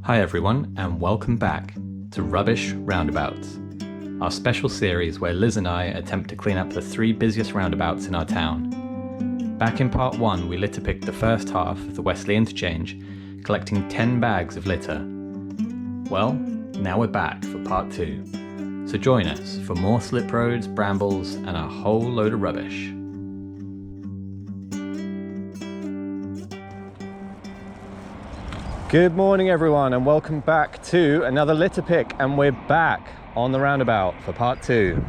Hi everyone, and welcome back to Rubbish Roundabouts, our special series where Liz and I attempt to clean up the 3 busiest roundabouts in our town. Back in part 1, we litter picked the first half of the Wesley Interchange, collecting 10 bags of litter. Well, now we're back for part 2, so join us for more slip roads, brambles, and a whole load of rubbish. Good morning everyone, and welcome back to another litter pick, and we're back on the roundabout for part 2.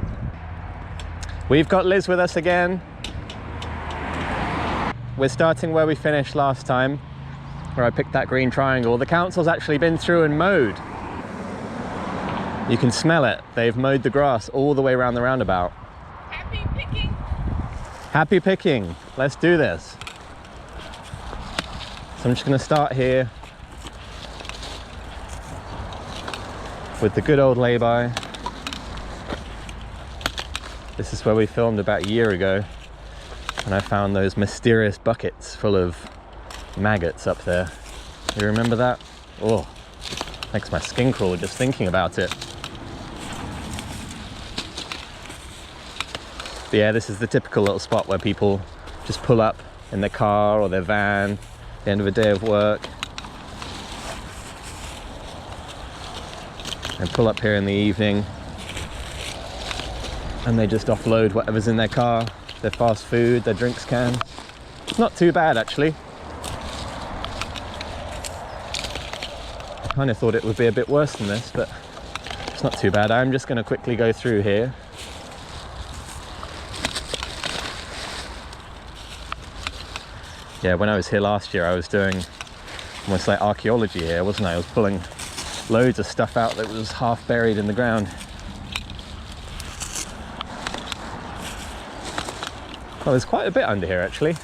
We've got Liz with us again. We're starting where we finished last time, where I picked that green triangle. The council's actually been through and mowed. You can smell it. They've mowed the grass all the way around the roundabout. Happy picking. Happy picking. Let's do this. So I'm just going to start here with the good old lay-by. This is where we filmed about a year ago, and I found those mysterious buckets full of maggots up there. You remember that? Oh, makes my skin crawl just thinking about it. But yeah, this is the typical little spot where people just pull up in their car or their van at the end of a day of work, and pull up here in the evening, and they just offload whatever's in their car, their fast food, their drinks cans. It's not too bad actually. I kind of thought it would be a bit worse than this, but it's not too bad. I'm just going to quickly go through here. Yeah, when I was here last year, I was doing almost like archaeology here, wasn't I? I was pulling loads of stuff out that was half buried in the ground. Well, there's quite a bit under here actually.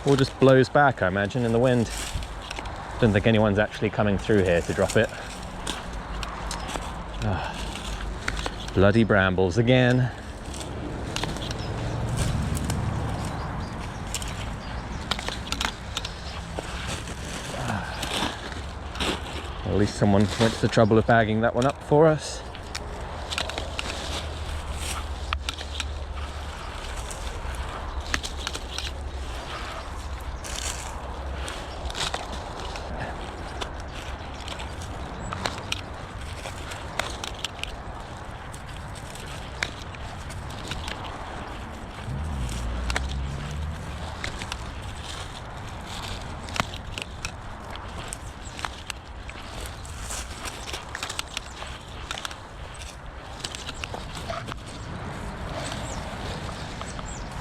All just blows back, I imagine, in the wind. Don't think anyone's actually coming through here to drop it. Bloody brambles again. At least someone went to the trouble of bagging that one up for us.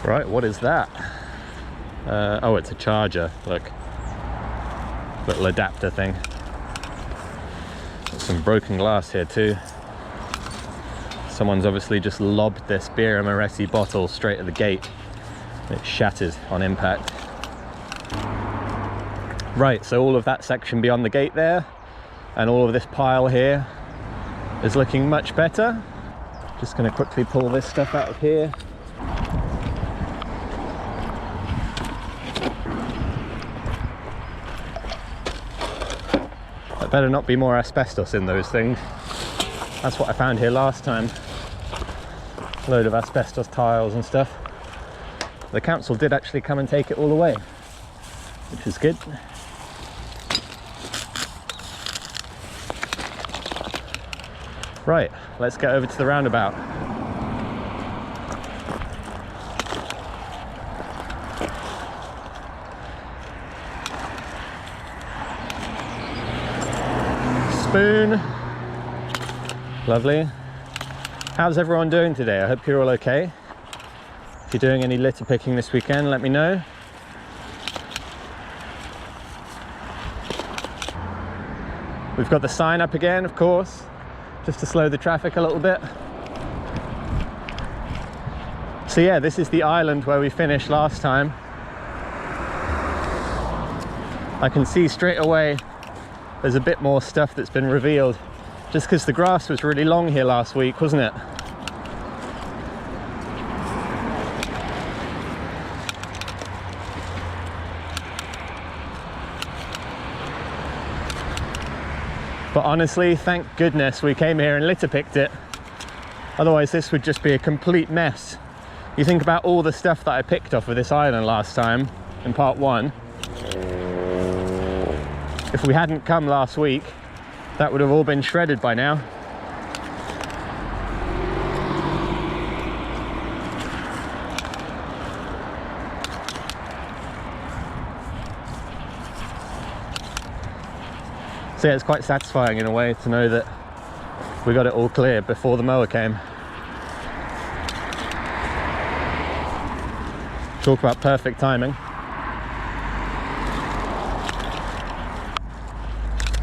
Right, what is that? Oh, it's a charger, look. Little adapter thing. Got some broken glass here too. Someone's obviously just lobbed this beer Amaretti bottle straight at the gate. It shattered on impact. Right, so all of that section beyond the gate there, and all of this pile here is looking much better. Just gonna quickly pull this stuff out of here. Better not be more asbestos in those things. That's what I found here last time. A load of asbestos tiles and stuff. The council did actually come and take it all away, which is good. Right, let's get over to the roundabout. Spoon. Lovely. How's everyone doing today? I hope you're all okay. If you're doing any litter picking this weekend, let me know. We've got the sign up again, of course, just to slow the traffic a little bit. So yeah, this is the island where we finished last time. I can see straight away there's a bit more stuff that's been revealed, just because the grass was really long here last week, wasn't it? But honestly, thank goodness we came here and litter picked it. Otherwise this would just be a complete mess. You think about all the stuff that I picked off of this island last time in part 1. If we hadn't come last week, that would have all been shredded by now. So yeah, it's quite satisfying in a way to know that we got it all clear before the mower came. Talk about perfect timing.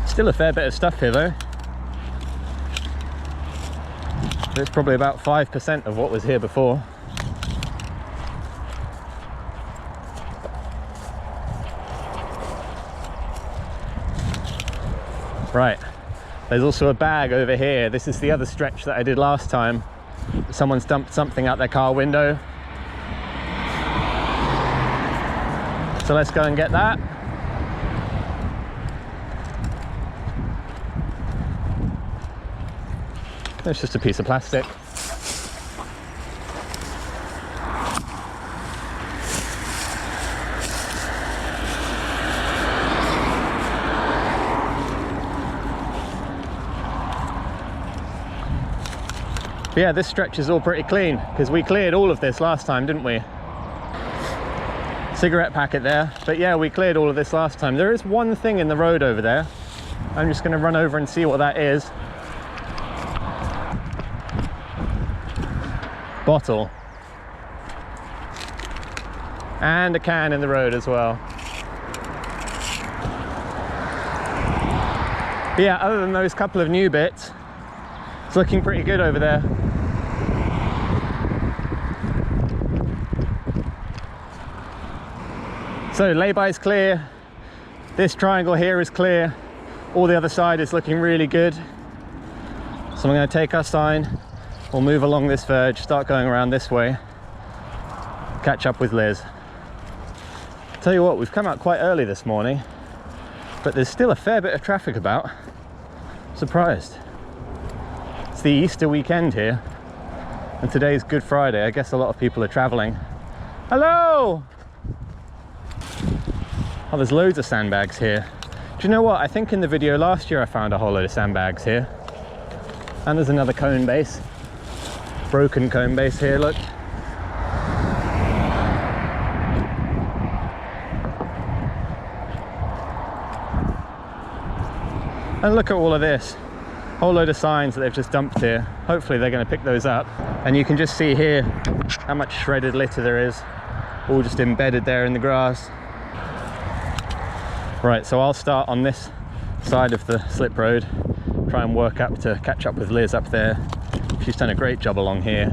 Still a fair bit of stuff here though. It's probably about 5% of what was here before. Right, there's also a bag over here. This is the other stretch that I did last time. Someone's dumped something out their car window. So let's go and get that. It's just a piece of plastic. But yeah, this stretch is all pretty clean because we cleared all of this last time, didn't we? Cigarette packet there, but yeah, we cleared all of this last time. There is one thing in the road over there. I'm just going to run over and see what that is. Bottle. And a can in the road as well. But yeah, other than those couple of new bits, it's looking pretty good over there. So lay-by is clear, this triangle here is clear, all the other side is looking really good. So I'm going to take our sign, we'll move along this verge, start going around this way, catch up with Liz. Tell you what, we've come out quite early this morning, but there's still a fair bit of traffic about. Surprised. It's the Easter weekend here, and today's Good Friday. I guess a lot of people are traveling. Hello! Oh, there's loads of sandbags here. Do you know what? I think in the video last year I found a whole load of sandbags here. And there's another cone base. Broken cone base here, look. And look at all of this. Whole load of signs that they've just dumped here. Hopefully they're going to pick those up. And you can just see here how much shredded litter there is. All just embedded there in the grass. Right, so I'll start on this side of the slip road, try and work up to catch up with Liz up there. She's done a great job along here.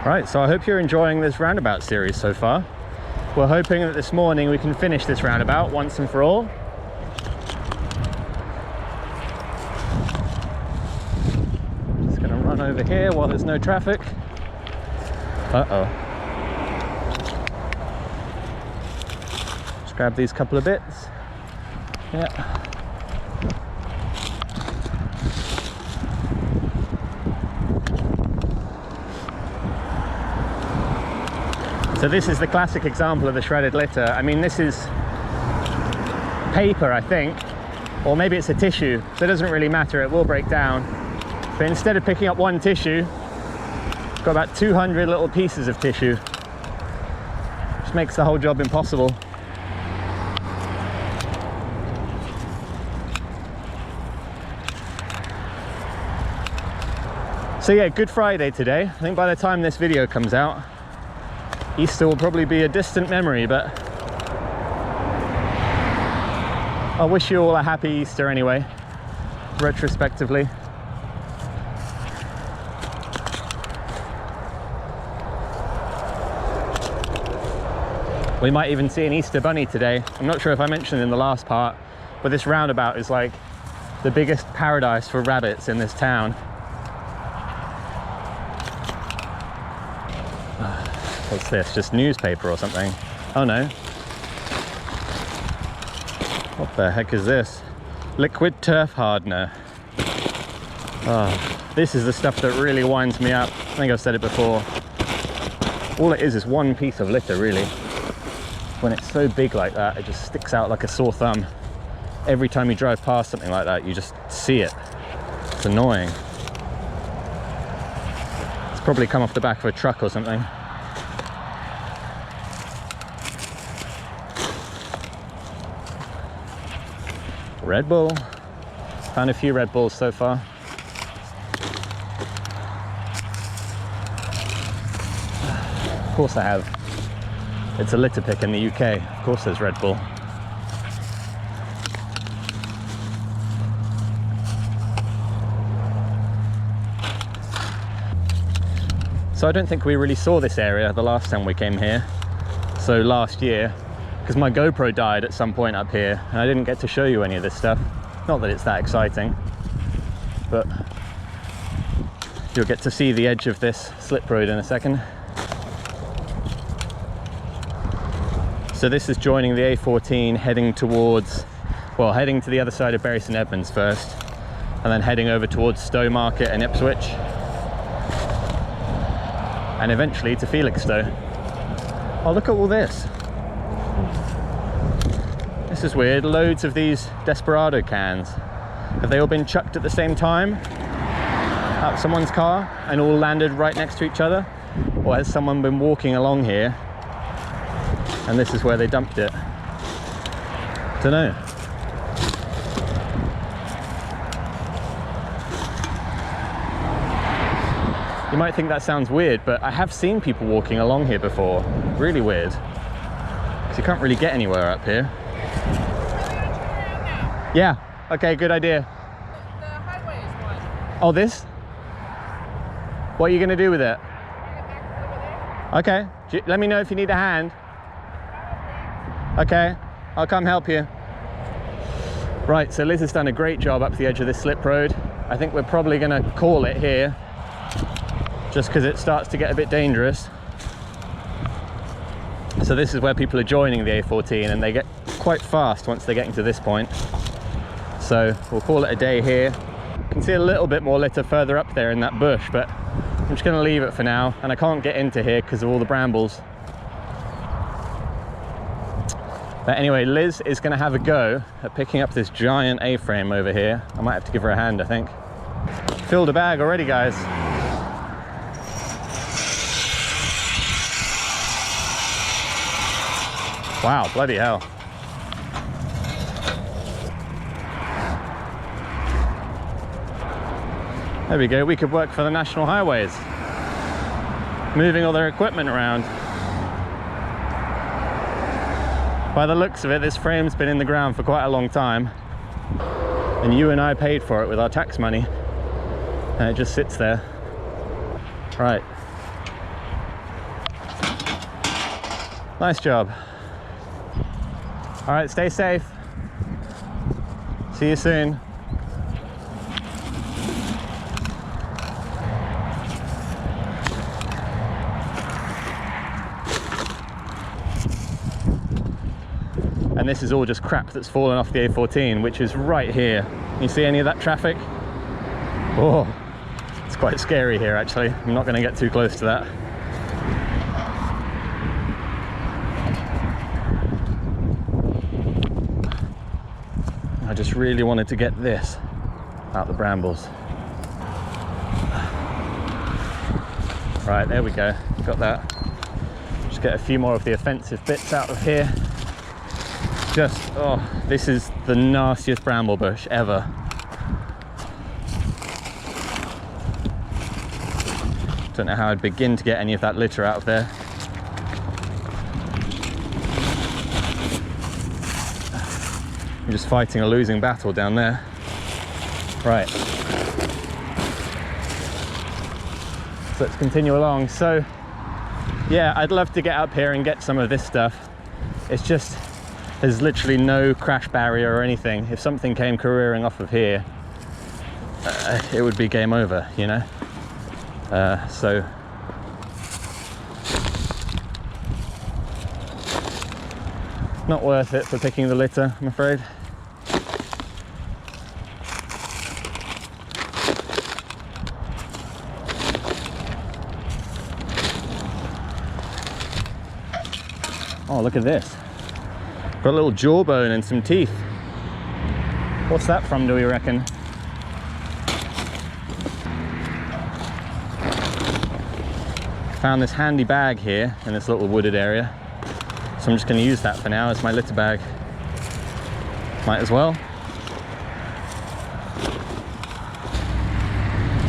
Right, so I hope you're enjoying this roundabout series so far. We're hoping that this morning we can finish this roundabout once and for all. Just gonna run over here while there's no traffic. Uh-oh. Just grab these couple of bits. Yeah. So this is the classic example of the shredded litter. I mean, this is paper, I think, or maybe it's a tissue, so it doesn't really matter, it will break down. But instead of picking up one tissue, I've got about 200 little pieces of tissue, which makes the whole job impossible. So yeah, Good Friday today. I think by the time this video comes out, Easter will probably be a distant memory, but I wish you all a happy Easter anyway, retrospectively. We might even see an Easter bunny today. I'm not sure if I mentioned in the last part, but this roundabout is like the biggest paradise for rabbits in this town. What's this? Just newspaper or something? Oh no. What the heck is this? Liquid turf hardener. Oh, this is the stuff that really winds me up. I think I've said it before. All it is one piece of litter, really. When it's so big like that, it just sticks out like a sore thumb. Every time you drive past something like that, you just see it. It's annoying. It's probably come off the back of a truck or something. Red Bull. Found a few Red Bulls so far. Of course I have. It's a litter pick in the UK. Of course there's Red Bull. So I don't think we really saw this area the last time we came here. So last year, because my GoPro died at some point up here, and I didn't get to show you any of this stuff. Not that it's that exciting, but you'll get to see the edge of this slip road in a second. So this is joining the A14 heading towards, well, heading to the other side of Bury St Edmunds first, and then heading over towards Stowmarket and Ipswich, and eventually to Felixstowe. Oh, look at all this. This is weird. Loads of these Desperado cans. Have they all been chucked at the same time out someone's car and all landed right next to each other? Or has someone been walking along here and this is where they dumped it? Don't know. You might think that sounds weird, but I have seen people walking along here before. Really weird. Because you can't really get anywhere up here. Yeah, okay, good idea. The highway is one. Oh, this? What are you going to do with it? Okay, let me know if you need a hand. Okay, I'll come help you. Right, so Liz has done a great job up the edge of this slip road. I think we're probably going to call it here, just because it starts to get a bit dangerous. So this is where people are joining the A14, and they get quite fast once they're getting to this point. So we'll call it a day here. You can see a little bit more litter further up there in that bush, but I'm just going to leave it for now, and I can't get into here because of all the brambles. But anyway, Liz is going to have a go at picking up this giant A-frame over here. I might have to give her a hand, I think. Filled a bag already, guys. Wow, bloody hell. There we go, we could work for the National Highways, moving all their equipment around. By the looks of it, this frame's been in the ground for quite a long time, and you and I paid for it with our tax money, and it just sits there. Right. Nice job. All right, stay safe. See you soon. And this is all just crap that's fallen off the A14, which is right here. You see any of that traffic? Oh, it's quite scary here, actually. I'm not going to get too close to that. I just really wanted to get this out the brambles. Right, there we go. Got that. Just get a few more of the offensive bits out of here. Just, oh, this is the nastiest bramble bush ever. Don't know how I'd begin to get any of that litter out of there. I'm just fighting a losing battle down there. Right. So let's continue along. So, yeah, I'd love to get up here and get some of this stuff. It's just, there's literally no crash barrier or anything. If something came careering off of here, it would be game over, you know? So not worth it for picking the litter, I'm afraid. Oh, look at this. Got a little jawbone and some teeth. What's that from, do we reckon? Found this handy bag here in this little wooded area. So I'm just going to use that for now as my litter bag. Might as well.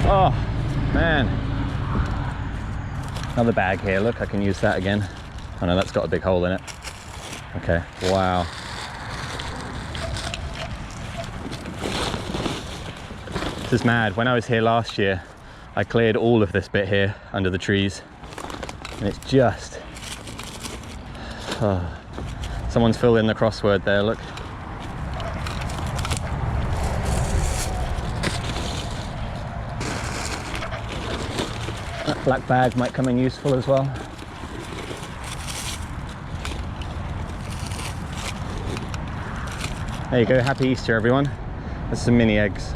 Oh, man. Another bag here, look, I can use that again. Oh no, that's got a big hole in it. Okay, wow. This is mad. When I was here last year, I cleared all of this bit here under the trees. And it's just... Oh. Someone's filled in the crossword there, look. That black bag might come in useful as well. There you go, happy Easter everyone. There's some mini eggs.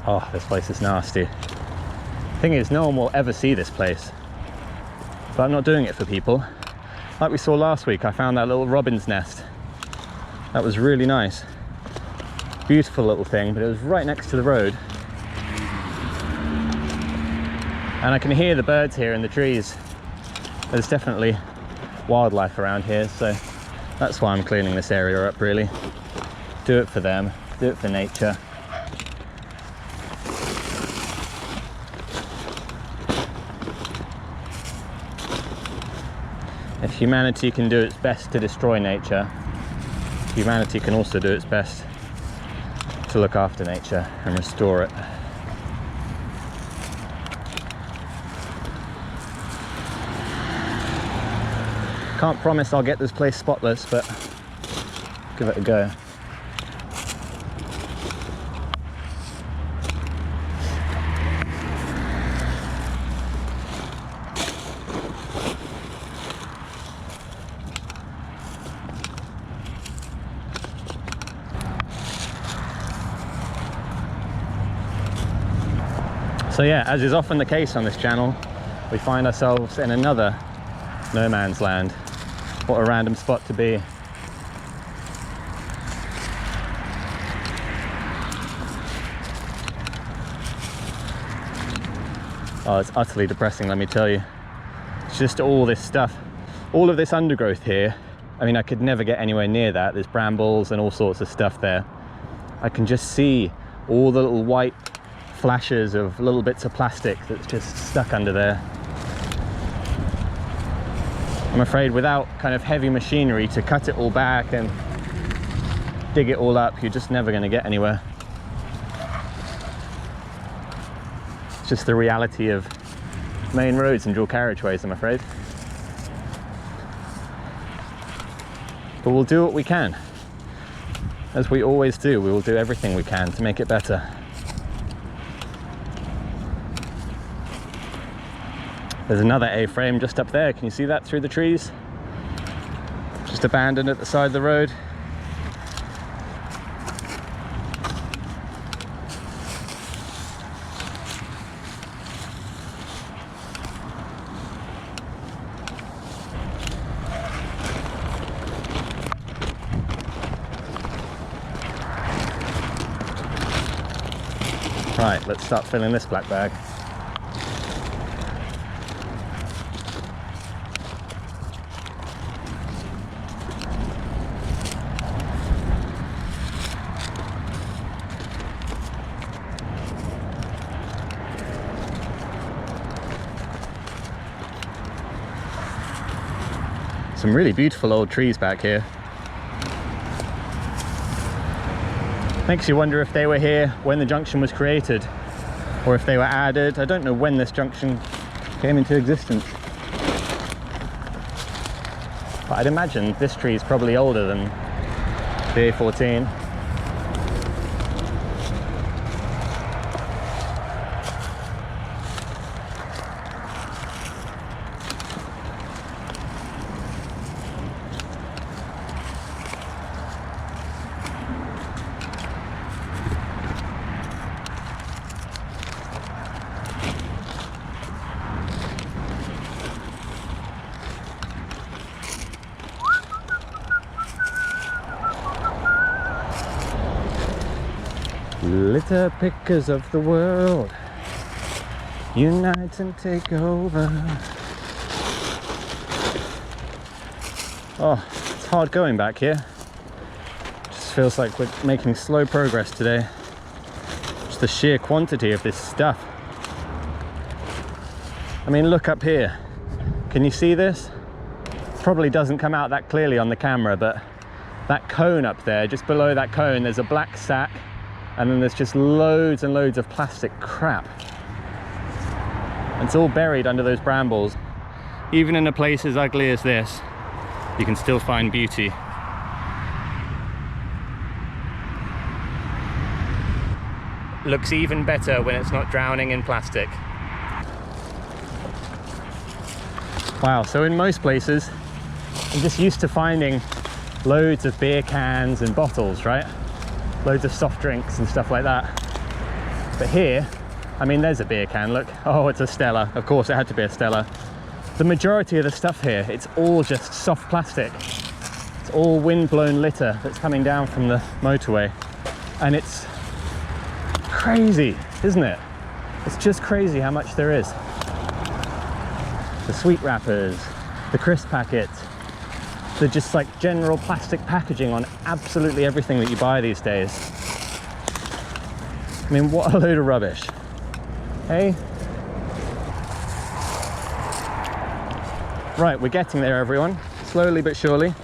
Oh, this place is nasty. Thing is, no one will ever see this place. But I'm not doing it for people. Like we saw last week, I found that little robin's nest. That was really nice. Beautiful little thing, but it was right next to the road. And I can hear the birds here in the trees. There's definitely wildlife around here, so that's why I'm cleaning this area up, really. Do it for them, do it for nature. If humanity can do its best to destroy nature, humanity can also do its best to look after nature and restore it. Can't promise I'll get this place spotless, but give it a go. So yeah, as is often the case on this channel, we find ourselves in another no man's land. What a random spot to be. Oh, it's utterly depressing, let me tell you. It's just all this stuff, all of this undergrowth here. I mean, I could never get anywhere near that. There's brambles and all sorts of stuff there. I can just see all the little white flashes of little bits of plastic that's just stuck under there. I'm afraid without kind of heavy machinery to cut it all back and dig it all up, you're just never going to get anywhere. It's just the reality of main roads and dual carriageways, I'm afraid. But we'll do what we can. As we always do, we will do everything we can to make it better. There's another A-frame just up there. Can you see that through the trees? Just abandoned at the side of the road. Right, let's start filling this black bag. Some really beautiful old trees back here. Makes you wonder if they were here when the junction was created, or if they were added. I don't know when this junction came into existence. But I'd imagine this tree is probably older than the A14. Litter pickers of the world, unite and take over. Oh, it's hard going back here. Just feels like we're making slow progress today. Just the sheer quantity of this stuff. I mean, look up here. Can you see this? Probably doesn't come out that clearly on the camera, but that cone up there, just below that cone, there's a black sack. And then there's just loads and loads of plastic crap. It's all buried under those brambles. Even in a place as ugly as this, you can still find beauty. Looks even better when it's not drowning in plastic. Wow, so in most places, I'm just used to finding loads of beer cans and bottles, right? Loads of soft drinks and stuff like that. But here, I mean, there's a beer can, look. Oh, it's a Stella. Of course, it had to be a Stella. The majority of the stuff here, it's all just soft plastic. It's all wind-blown litter that's coming down from the motorway. And it's crazy, isn't it? It's just crazy how much there is. The sweet wrappers, the crisp packets, the just like general plastic packaging on absolutely everything that you buy these days. I mean, what a load of rubbish. Hey? Right, we're getting there, everyone. Slowly but surely.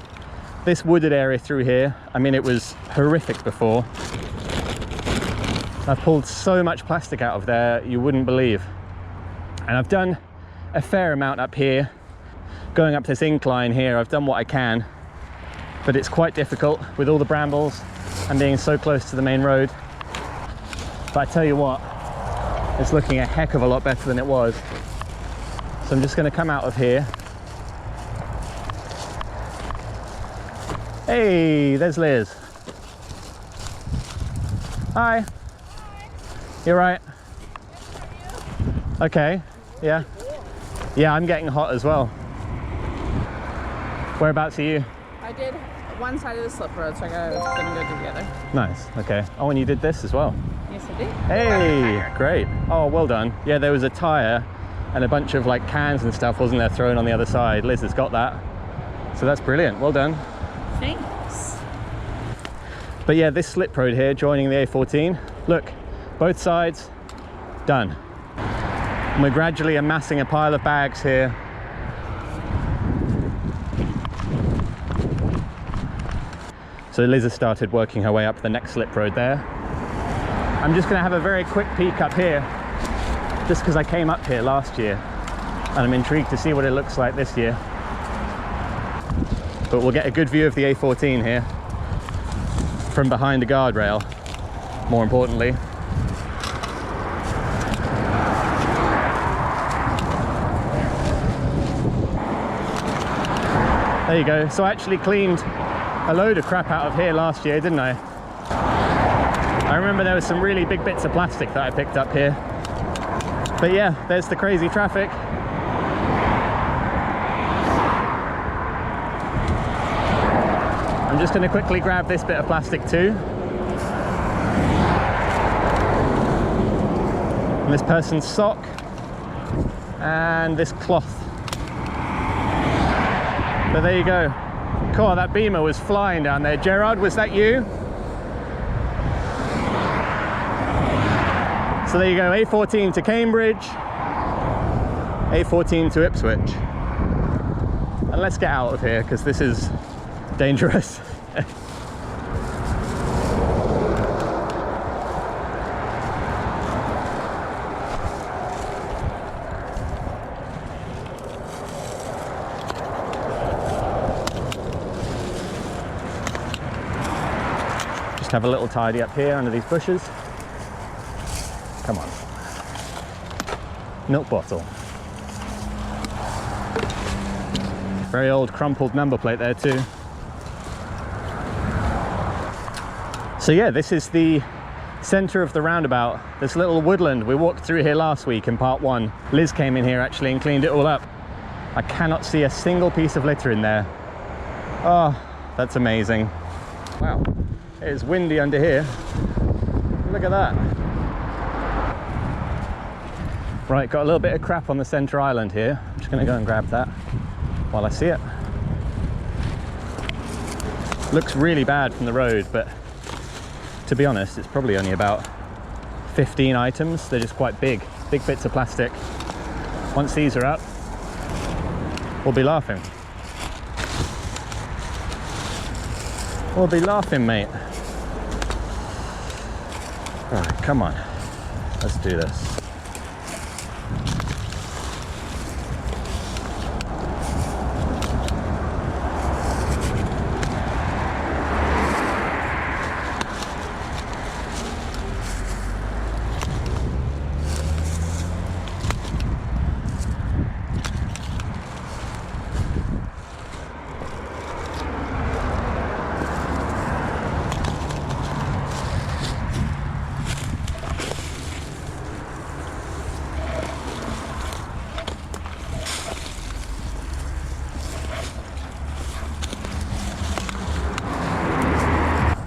This wooded area through here, I mean, it was horrific before. I've pulled so much plastic out of there, you wouldn't believe. And I've done a fair amount up here. Going up this incline here, I've done what I can, but it's quite difficult with all the brambles and being so close to the main road. But I tell you what, it's looking a heck of a lot better than it was. So I'm just going to come out of here. Hey, there's Liz. Hi. Hi. You right? Okay, yeah. Yeah, I'm getting hot as well. Whereabouts are you? I did one side of the slip road, so I got them good together. Nice, okay. Oh, and you did this as well? Yes, I did. Hey, great. Oh, well done. Yeah, there was a tyre and a bunch of like cans and stuff, wasn't there, thrown on the other side. Liz has got that. So that's brilliant, well done. Thanks. But yeah, this slip road here, joining the A14, look, both sides, done. And we're gradually amassing a pile of bags here. So Liz has started working her way up the next slip road there. I'm just going to have a very quick peek up here, just because I came up here last year, and I'm intrigued to see what it looks like this year. But we'll get a good view of the A14 here, from behind a guardrail, more importantly. There you go. So I actually cleaned a load of crap out of here last year, didn't I? I remember there was some really big bits of plastic that I picked up here. But yeah, there's the crazy traffic. I'm just going to quickly grab this bit of plastic too. And this person's sock. And this cloth. But there you go. Cool, that beamer was flying down there. Gerard, was that you? So there you go, A14 to Cambridge, A14 to Ipswich. And let's get out of here, because this is dangerous. have a little tidy up here under these bushes. Come on. Milk bottle. Very old crumpled number plate there too. So yeah, this is the center of the roundabout, this little woodland. We walked through here last week in part 1. Liz came in here actually and cleaned it all up. I cannot see a single piece of litter in there. Oh, that's amazing. Wow, it is windy under here. Look at that. Right, got a little bit of crap on the center island here. I'm just gonna go and grab that while I see it. Looks really bad from the road, but to be honest, it's probably only about 15 items. They're just quite big bits of plastic. Once these are up, we'll be laughing. We'll be laughing, mate. All right, come on, let's do this.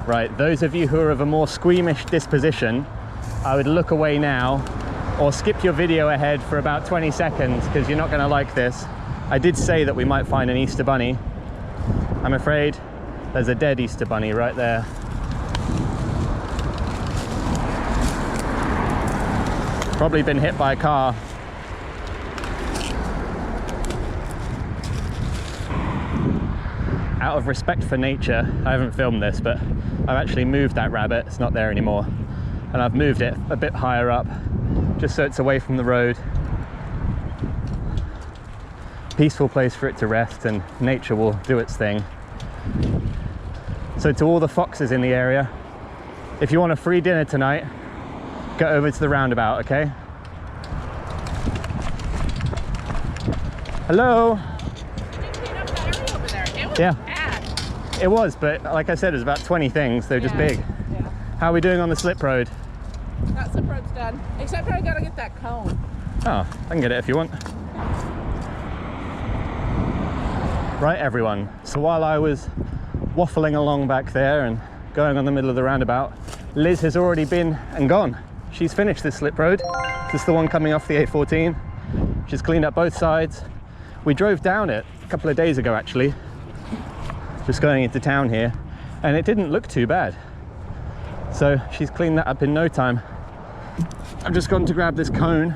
Right, those of you who are of a more squeamish disposition, I would look away now or skip your video ahead for about 20 seconds because you're not going to like this. I did say that we might find an Easter bunny. I'm afraid there's a dead Easter bunny right there. Probably been hit by a car. Out of respect for nature, I haven't filmed this, but I've actually moved that rabbit. It's not there anymore. And I've moved it a bit higher up, just so it's away from the road. Peaceful place for it to rest and nature will do its thing. So to all the foxes in the area, if you want a free dinner tonight, go over to the roundabout, okay? Hello? Yeah. It was, but like I said, it was about 20 things. They're just big. Yeah. How are we doing on the slip road? That slip road's done. Except for I gotta get that cone. Oh, I can get it if you want. Right, everyone. So while I was waffling along back there and going on the middle of the roundabout, Liz has already been and gone. She's finished this slip road. This is the one coming off the A14. She's cleaned up both sides. We drove down it a couple of days ago, actually. Just going into town here, and it didn't look too bad. So she's cleaned that up in no time. I've just gone to grab this cone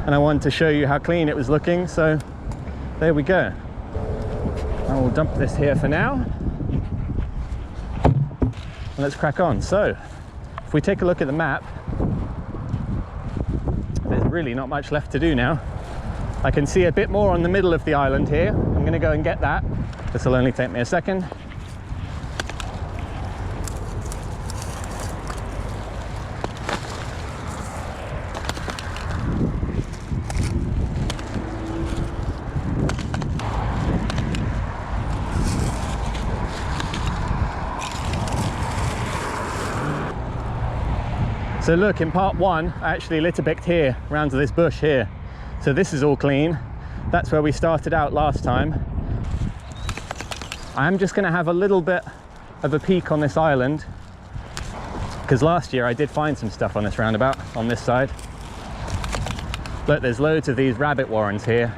and I wanted to show you how clean it was looking, so there we go. I will dump this here for now. And let's crack on. So if we take a look at the map, there's really not much left to do now. I can see a bit more on the middle of the island here. I'm going to go and get that. This will only take me a second. So look, in part 1, I actually litter picked here, round to this bush here. So this is all clean. That's where we started out last time. I'm just going to have a little bit of a peek on this island, because last year I did find some stuff on this roundabout, on this side. Look, there's loads of these rabbit warrens here.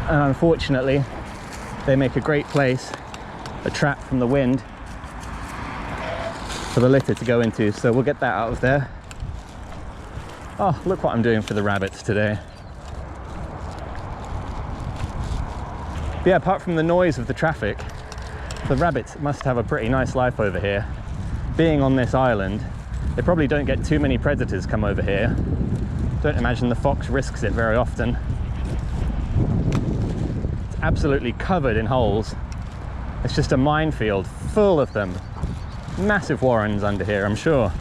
And unfortunately, they make a great place, a trap from the wind, for the litter to go into. So we'll get that out of there. Oh, look what I'm doing for the rabbits today. Yeah, apart from the noise of the traffic, the rabbits must have a pretty nice life over here. Being on this island, they probably don't get too many predators come over here. Don't imagine the fox risks it very often. It's absolutely covered in holes. It's just a minefield full of them. Massive warrens under here, I'm sure.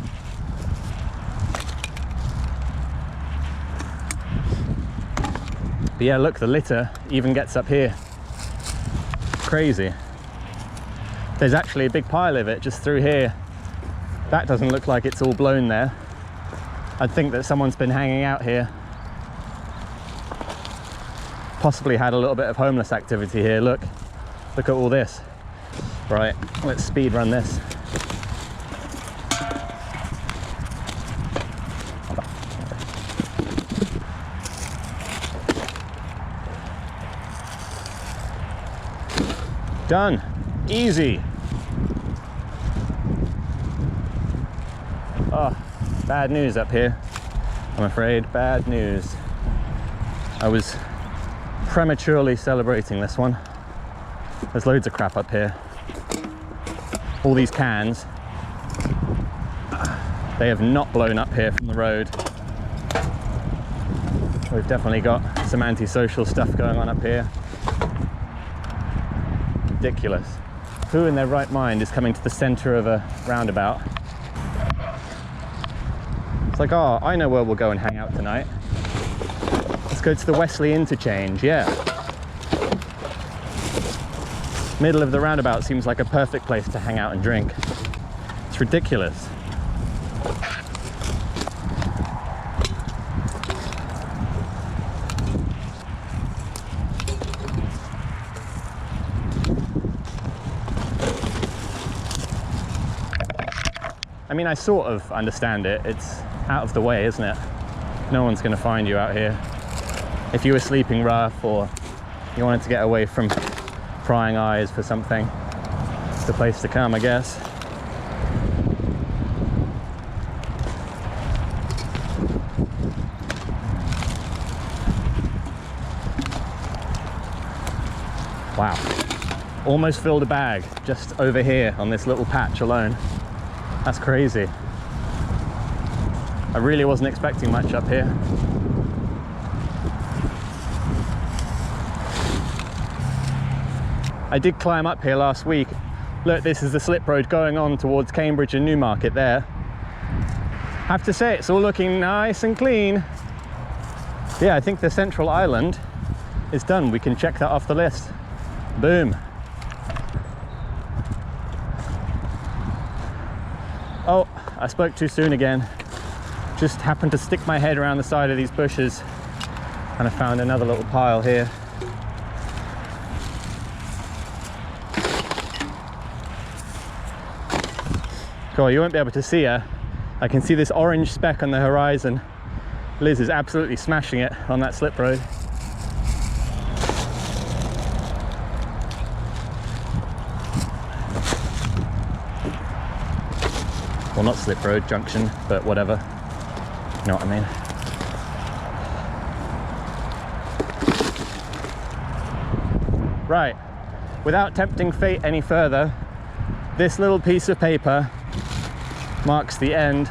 But yeah, look, the litter even gets up here. Crazy. There's actually a big pile of it just through here. That doesn't look like it's all blown there. I'd think that someone's been hanging out here. Possibly had a little bit of homeless activity here. Look at all this. Right, let's speed run this. Done. Easy. Oh, bad news up here. I'm afraid, bad news. I was prematurely celebrating this one. There's loads of crap up here. All these cans, they have not blown up here from the road. We've definitely got some antisocial stuff going on up here. Ridiculous. Who in their right mind is coming to the center of a roundabout? It's like, oh, I know where we'll go and hang out tonight. Let's go to the Wesley interchange, yeah. Middle of the roundabout seems like a perfect place to hang out and drink. It's ridiculous. I mean, I sort of understand it. It's out of the way, isn't it? No one's going to find you out here. If you were sleeping rough or you wanted to get away from prying eyes for something, it's the place to come, I guess. Wow. Almost filled a bag just over here on this little patch alone. That's crazy. I really wasn't expecting much up here. I did climb up here last week. Look, this is the slip road going on towards Cambridge and Newmarket there. Have to say, it's all looking nice and clean. Yeah, I think the central island is done. We can check that off the list. Boom. Oh, I spoke too soon again. Just happened to stick my head around the side of these bushes and I found another little pile here. Cool, you won't be able to see her. I can see this orange speck on the horizon. Liz is absolutely smashing it on that slip road. Well, not slip road, junction, but whatever. You know what I mean? Right, without tempting fate any further, this little piece of paper marks the end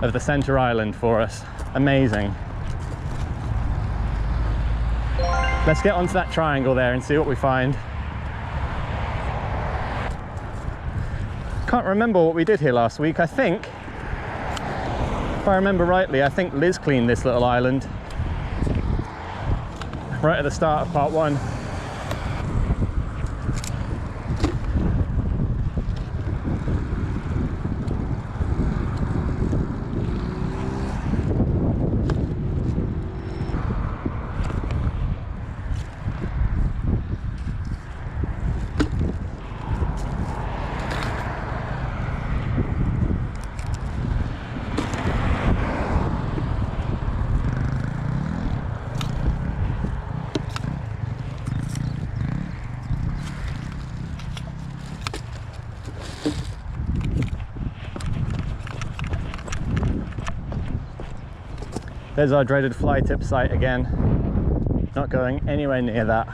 of the center island for us. Amazing. Let's get onto that triangle there and see what we find. Can't remember what we did here last week. I think, if I remember rightly, I think Liz cleaned this little island right at the start of part one. There's our dreaded fly tip site again. Not going anywhere near that.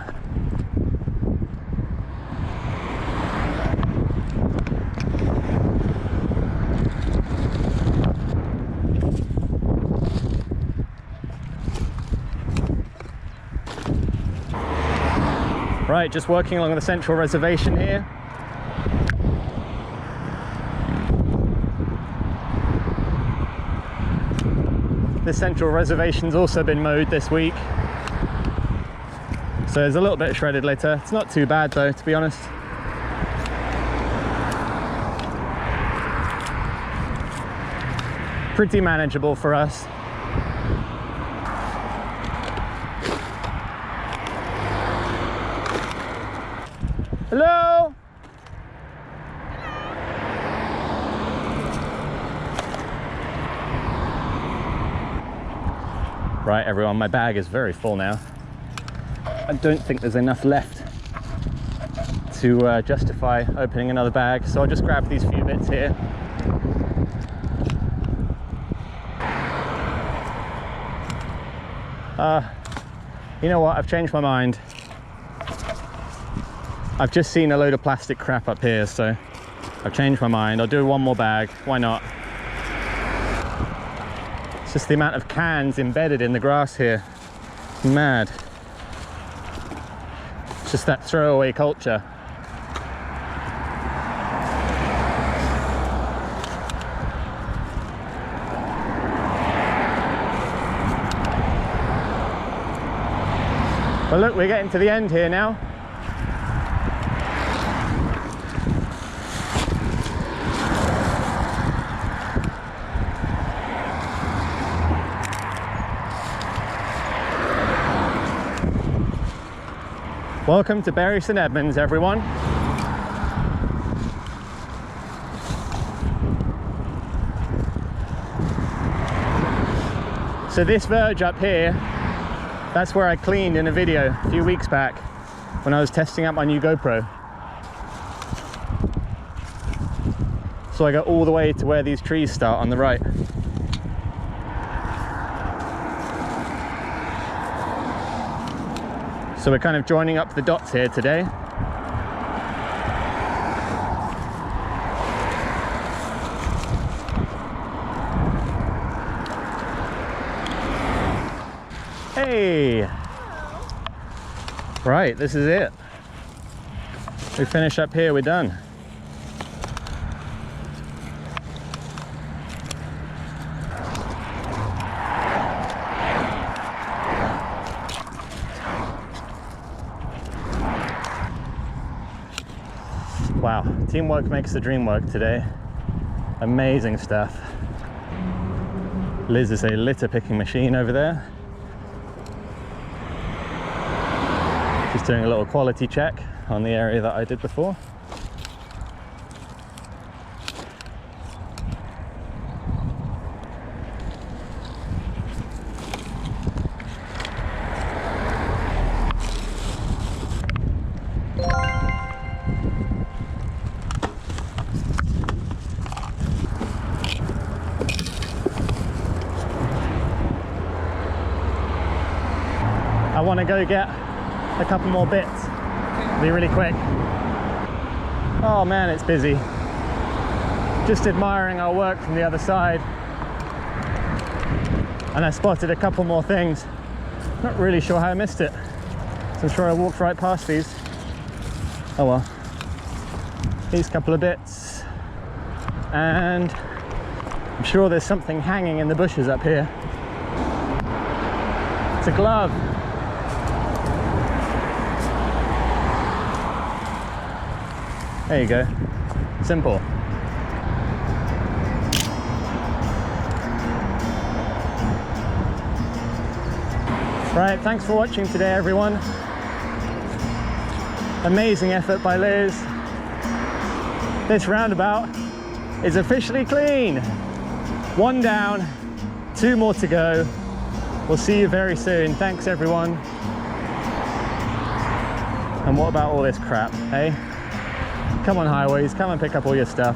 Right, just working along the central reservation here. The central reservation's also been mowed this week. So there's a little bit of shredded litter. It's not too bad though, to be honest. Pretty manageable for us. Hello? Right, everyone, my bag is very full now. I don't think there's enough left to justify opening another bag, so I'll just grab these few bits here. You know what, I've changed my mind. I've just seen a load of plastic crap up here, so I've changed my mind. I'll do one more bag, why not? It's just the amount of cans embedded in the grass here. Mad. It's just that throwaway culture. Well look, we're getting to the end here now. Welcome to Bury St Edmunds, everyone. So this verge up here, that's where I cleaned in a video a few weeks back when I was testing out my new GoPro. So I got all the way to where these trees start on the right. So we're kind of joining up the dots here today. Hey! Right, this is it. We finish up here, we're done. Wow, teamwork makes the dream work today. Amazing stuff. Liz is a litter picking machine over there. She's doing a little quality check on the area that I did before. I want to go get a couple more bits. Be really quick. Oh man, it's busy. Just admiring our work from the other side. And I spotted a couple more things. Not really sure how I missed it. So I'm sure I walked right past these. Oh well. These couple of bits. And I'm sure there's something hanging in the bushes up here. It's a glove. There you go. Simple. Right, thanks for watching today, everyone. Amazing effort by Liz. This roundabout is officially clean. One down, 2 more to go. We'll see you very soon. Thanks, everyone. And what about all this crap, eh? Come on, highways, come and pick up all your stuff.